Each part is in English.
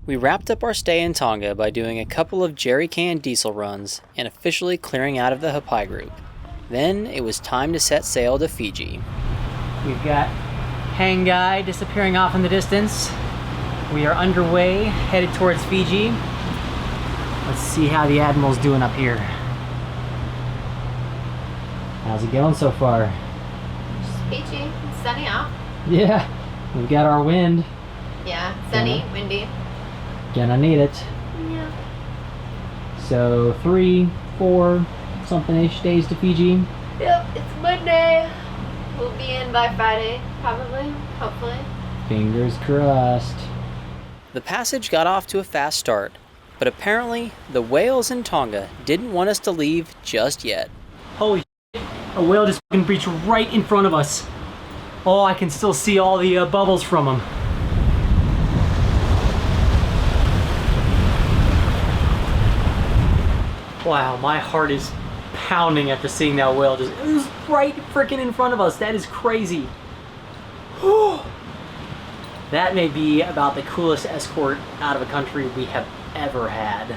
We wrapped up our stay in Tonga by doing a couple of jerry can diesel runs and officially clearing out of the Hapai group. Then it was time to set sail to Fiji. We've got Pangai disappearing off in the distance. We are underway, headed towards Fiji. Let's see how the Admiral's doing up here. How's it going so far? Peachy. It's sunny out. Yeah, we've got our wind. Yeah, sunny, windy. Gonna need it. Yeah. So 3, 4, something-ish days to Fiji. Yep, it's Monday. We'll be in by Friday, probably, hopefully. Fingers crossed. The passage got off to a fast start, but apparently the whales in Tonga didn't want us to leave just yet. Holy shit, a whale just fucking breached right in front of us. Oh, I can still see all the bubbles from them. Wow, my heart is pounding after seeing that whale. It was right freaking in front of us. That is crazy. That may be about the coolest escort out of a country we have ever had.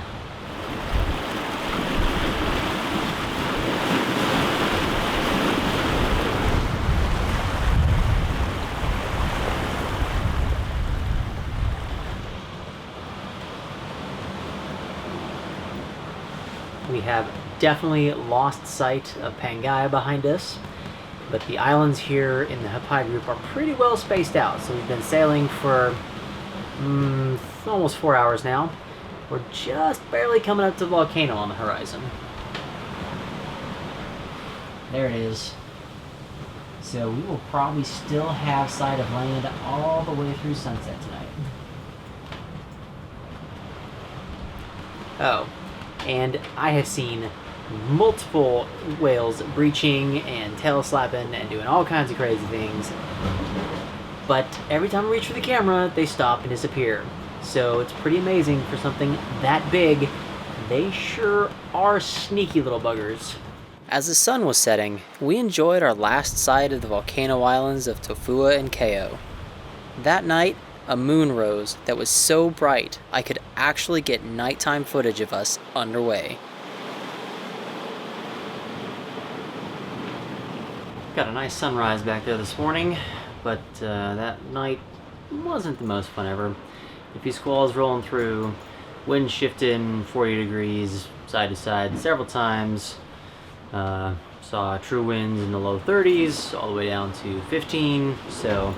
We have definitely lost sight of Pangaea behind us, but the islands here in the Hapai group are pretty well spaced out, so we've been sailing for almost 4 hours now. We're just barely coming up to the volcano on the horizon. There it is. So we will probably still have sight of land all the way through sunset tonight. Oh. And I have seen multiple whales breaching and tail slapping and doing all kinds of crazy things. But every time I reach for the camera, they stop and disappear. So it's pretty amazing for something that big. They sure are sneaky little buggers. As the sun was setting, we enjoyed our last sight of the volcano islands of Tofua and Keo. That night, a moon rose that was so bright I could actually get nighttime footage of us underway. Got a nice sunrise back there this morning, but that night wasn't the most fun ever. A few squalls rolling through, wind shifting 40 degrees side to side several times. Saw true winds in the low 30s all the way down to 15, so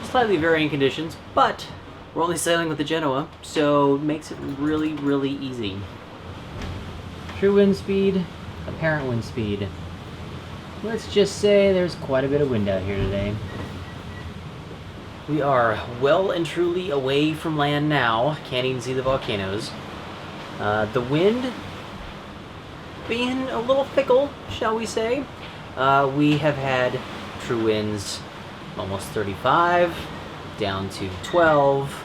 slightly varying conditions, but we're only sailing with the Genoa, so it makes it really, really easy. True wind speed, apparent wind speed. Let's just say there's quite a bit of wind out here today. We are well and truly away from land now. Can't even see the volcanoes. The wind being a little fickle, shall we say. We have had true winds almost 35, down to 12,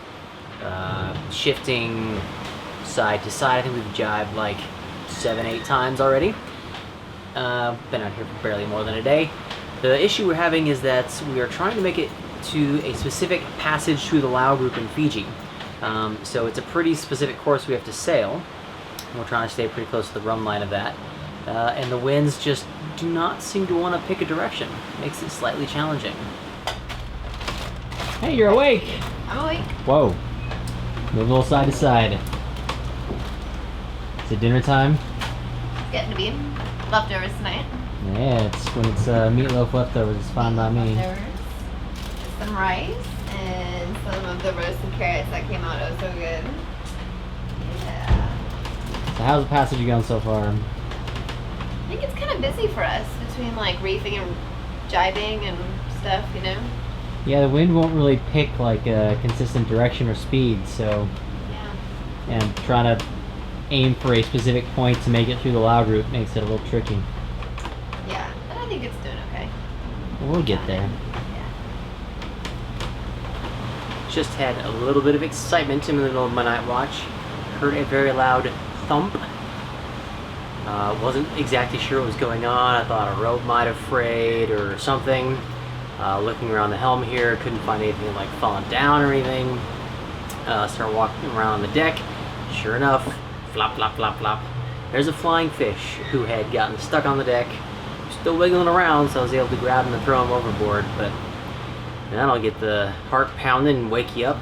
shifting side to side. I think we've jibed like 7-8 times already. Been out here for barely more than a day. The issue we're having is that we are trying to make it to a specific passage through the Lau group in Fiji. So it's a pretty specific course we have to sail. We're trying to stay pretty close to the rum line of that. And the winds just do not seem to want to pick a direction. Makes it slightly challenging. Hey, you're awake! I'm awake. Whoa. Move a little side to side. Is it dinner time? It's getting to be. Leftovers tonight. Yeah, it's when it's meatloaf leftovers, it's fine by me. Leftovers. Some rice and some of the roasted carrots that came out so good. Yeah. So how's the passage going so far? I think it's kind of busy for us between like reefing and jibing and stuff, you know? Yeah, the wind won't really pick like a consistent direction or speed, so yeah. And trying to aim for a specific point to make it through the Lau group makes it a little tricky. Yeah, but I think it's doing okay. We'll get there. Yeah. Just had a little bit of excitement in the middle of my night watch. Heard a very loud thump. Wasn't exactly sure what was going on. I thought a rope might have frayed or something. Looking around the helm here, couldn't find anything like falling down or anything. Start walking around on the deck. Sure enough, flop, flop, flop, flop. There's a flying fish who had gotten stuck on the deck. Still wiggling around, so I was able to grab him and throw him overboard, but that'll get the heart pounding and wake you up.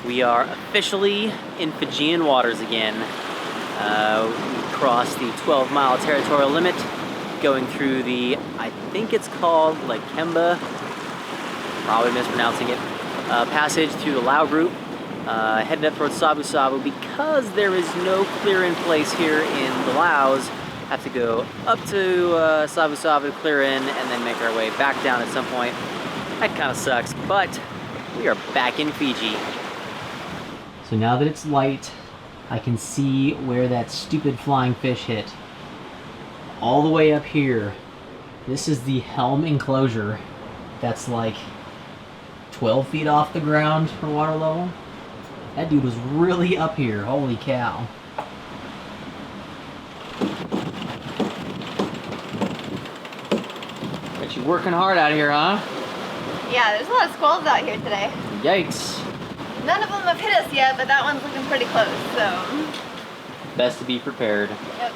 We are officially in Fijian waters again. We crossed the 12-mile territorial limit, going through the, I think it's called Lakemba, probably mispronouncing it, passage through the Lao group, headed up towards Savu Savu. Because there is no clear-in place here in the Laos, have to go up to Savu Savu to clear in, and then make our way back down at some point. That kind of sucks, but we are back in Fiji. So now that it's light, I can see where that stupid flying fish hit. All the way up here. This is the helm enclosure. That's like 12 feet off the ground for water level. That dude was really up here, holy cow. Got you working hard out here, huh? Yeah, there's a lot of squalls out here today. Yikes. None of them have hit us yet, but that one's looking pretty close, so. Best to be prepared. Yep.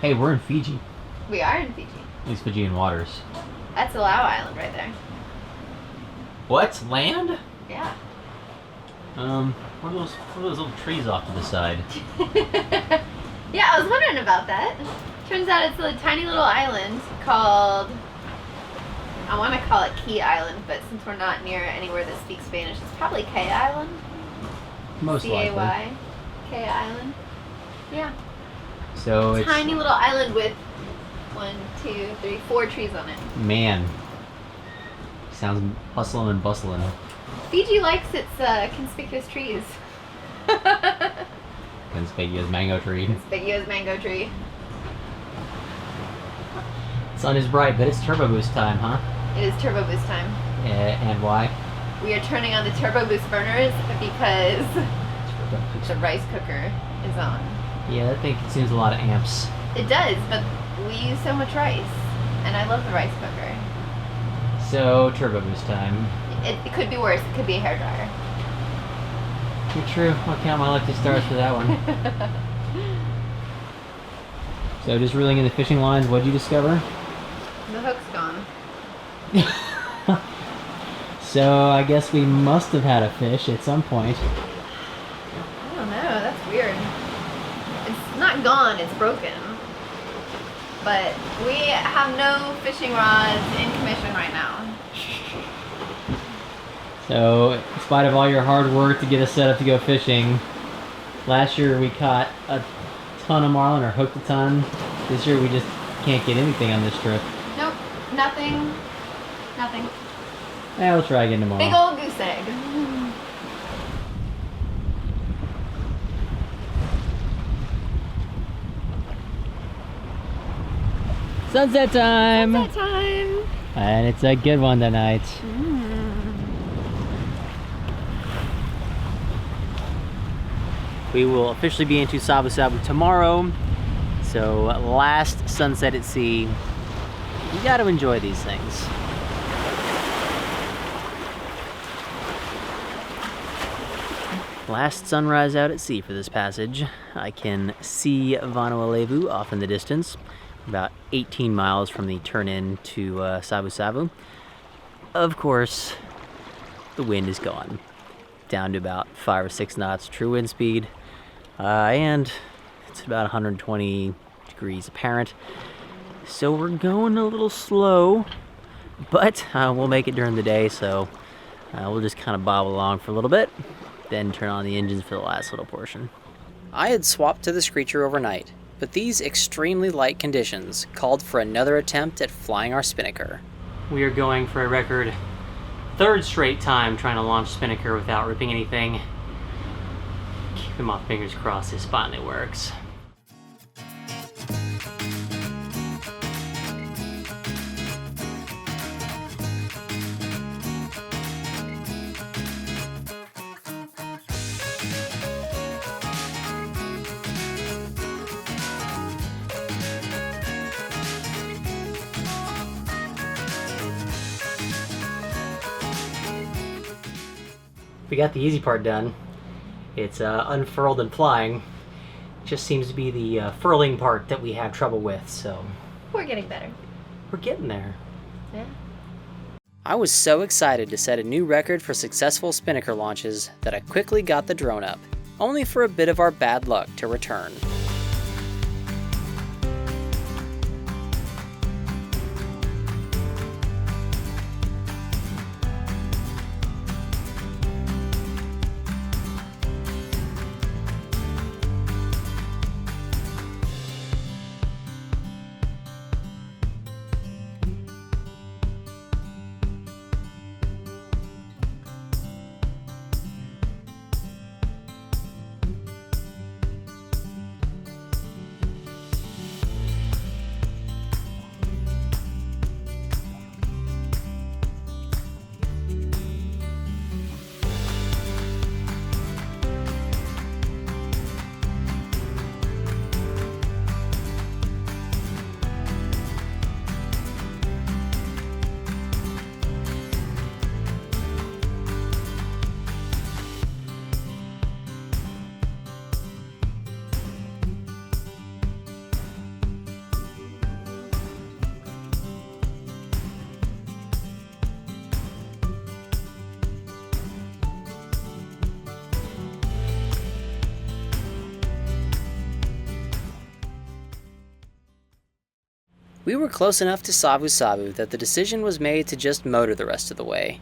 Hey, we're in Fiji. We are in Fiji. At least Fijian waters. That's a Lao island right there. What? Land? Yeah. What are those little trees off to the side? Yeah, I was wondering about that. Turns out it's a tiny little island called, I want to call it Key Island, but since we're not near anywhere that speaks Spanish, it's probably K Island. Most likely. C-A-Y. K Island. Yeah. So it's Tiny little island with 4 trees on it. Man. Sounds hustling and bustling. Fiji likes its conspicuous trees. Conspicuous mango tree. Conspicuous mango tree. Sun is bright, but it's turbo boost time, huh? It is turbo boost time. And why? We are turning on the turbo boost burners because the rice cooker is on. Yeah, that thing consumes a lot of amps. It does, but we use so much rice, and I love the rice cooker. So, turbo boost time. It could be worse. It could be a hairdryer. You're true. I'll count my lucky stars for that one. So, just reeling in the fishing lines, what'd you discover? The hook's gone. So, I guess we must have had a fish at some point. I don't know. That's weird. It's not gone. It's broken. But we have no fishing rods in commission right now. So, in spite of all your hard work to get us set up to go fishing, last year we caught a ton of marlin, or hooked a ton. This year we just can't get anything on this trip. Nope, nothing. Nothing. Yeah, we'll try again tomorrow. Big old goose egg. Sunset time! Sunset time! And it's a good one tonight. We will officially be into Savu Savu tomorrow. So, last sunset at sea. You got to enjoy these things. Last sunrise out at sea for this passage. I can see Vanuatu off in the distance, about 18 miles from the turn-in to Savu Savu. Of course, the wind is gone, down to about 5 or 6 knots true wind speed, and it's about 120 degrees apparent. So we're going a little slow, but we'll make it during the day, so we'll just kind of bob along for a little bit, then turn on the engines for the last little portion. I had swapped to the Screecher overnight, but these extremely light conditions called for another attempt at flying our Spinnaker. We are going for a record third straight time trying to launch Spinnaker without ripping anything. Keeping my fingers crossed this finally works. We got the easy part done. It's unfurled and flying. Just seems to be the furling part that we have trouble with, so... We're getting better. We're getting there. Yeah. I was so excited to set a new record for successful Spinnaker launches that I quickly got the drone up, only for a bit of our bad luck to return. We were close enough to Savu Savu that the decision was made to just motor the rest of the way.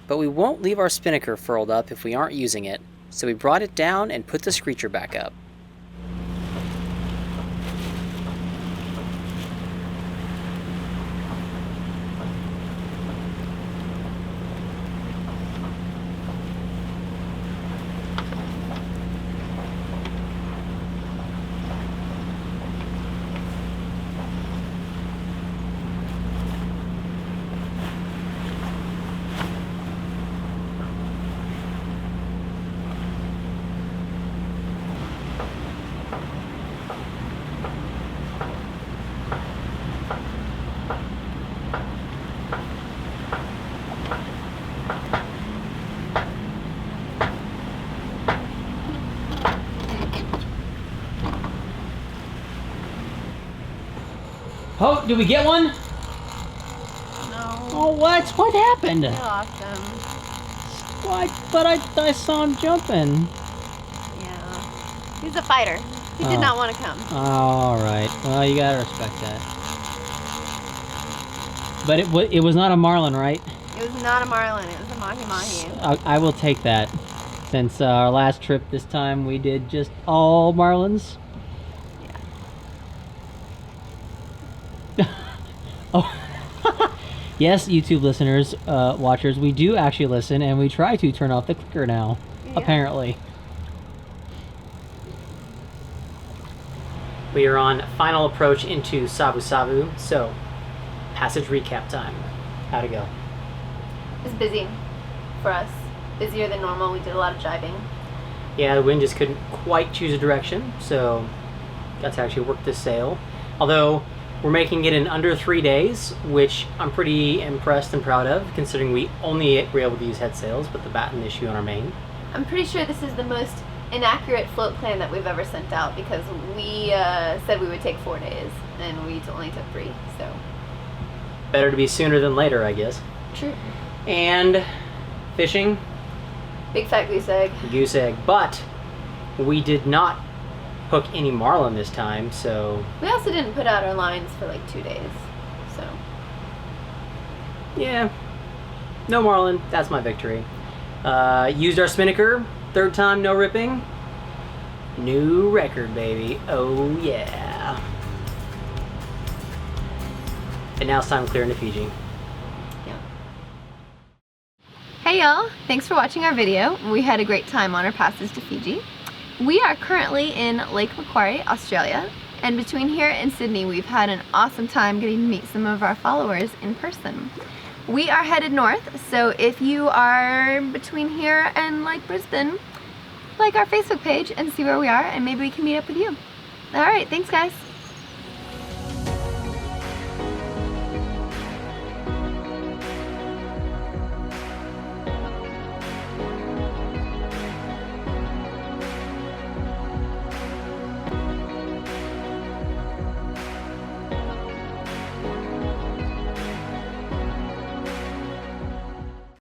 But we won't leave our Spinnaker furled up if we aren't using it, so we brought it down and put the Screecher back up. Oh, did we get one? No. Oh, what? What happened? I lost him. But I saw him jumping. Yeah. He's a fighter. He did not want to come. All right. Well, you gotta respect that. But it was not a marlin, right? It was not a marlin. It was a mahi-mahi. I will take that. Since our last trip this time, we did just all marlins. Oh, yes, YouTube listeners, watchers, we do actually listen, and we try to turn off the clicker now, apparently. We are on final approach into Savu Savu, so passage recap time. How'd it go? It was busy for us. Busier than normal. We did a lot of jibing. Yeah, the wind just couldn't quite choose a direction, so got to actually work this sail. Although, we're making it in under 3 days, which I'm pretty impressed and proud of, considering we only were able to use head sails, but the batten issue on our main. I'm pretty sure this is the most inaccurate float plan that we've ever sent out, because we said we would take 4 days, and we only took 3, so. Better to be sooner than later, I guess. True. And fishing. Big fat goose egg. Goose egg, but we did not hook any marlin this time, so... We also didn't put out our lines for like 2 days, so... Yeah, no marlin, that's my victory. Used our Spinnaker, third time, no ripping. New record, baby. Oh yeah. And now it's time to clear into Fiji. Yeah. Hey y'all, thanks for watching our video. We had a great time on our passage to Fiji. We are currently in Lake Macquarie, Australia, and between here and Sydney we've had an awesome time getting to meet some of our followers in person. We are headed north, so if you are between here and like Brisbane, like our Facebook page and see where we are, and maybe we can meet up with you. Alright, thanks guys.